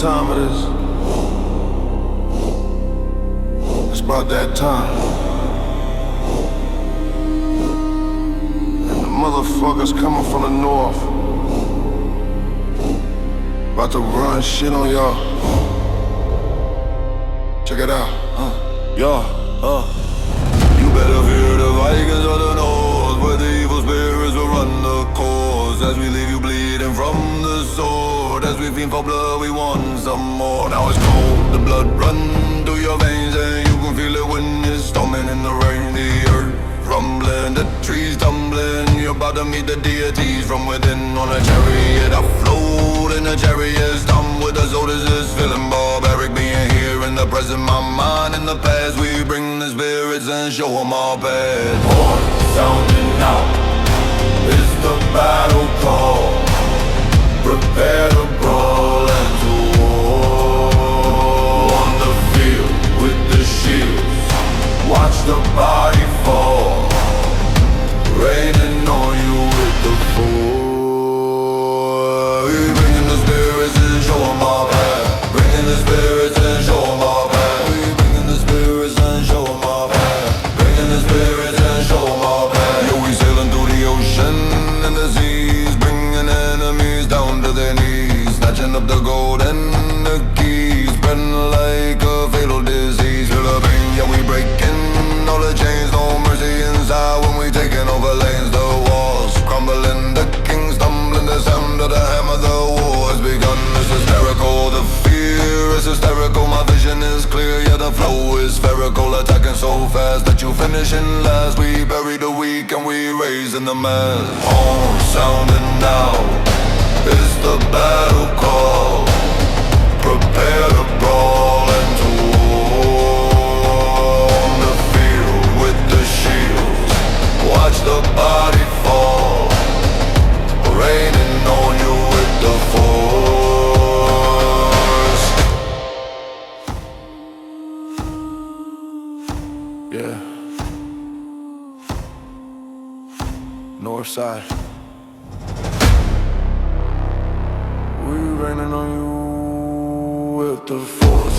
time it is. It's about that time. And the motherfuckers coming from the north about to run shit on y'all. Check it out. You better fear the Vikings of the north, where the evil spirits will run the course. As we leave you bleeding from the sword, as we fiend for blood, we want some more. Now it's cold, the blood run through your veins, and you can feel it when it's storming in the rain. The earth rumbling, the trees tumbling. You're about to meet the deities from within on a chariot. I float in a chariot, stomp with the soldiers, is feeling barbaric. Being here in the present, my mind in the past. We bring the spirits and show them our path. Horn sounding out, it's the battle call. Prepare to brawl and to war. On the field with the shields, watch the body fall. Raining on you with the force. We bringing the spirits and show them our path. Bringing the spirits and show them our path. We bringing the spirits and show them our path. Bringing the spirits and show them our path. Yo, we sailing through the ocean and the seas, bringing enemies down to their knees, snatching up the gold and the keys, spreading like a fatal disease. Feel the pain, yeah, we breaking all the chains, no mercy inside when we taking over lanes. The walls crumbling, the king stumbling, the sound of the hammer, the war has begun. It's hysterical, the fear is hysterical. My vision is clear, yeah, the flow is spherical. Attacking so fast that you finishing last. We bury the weak and we raising the mass. Horn sounding now, it's the battle call. Prepare to brawl and to war. On the field with the shields, watch the body fall. Raining on you with the force. Yeah. North side. We raining on you with the force.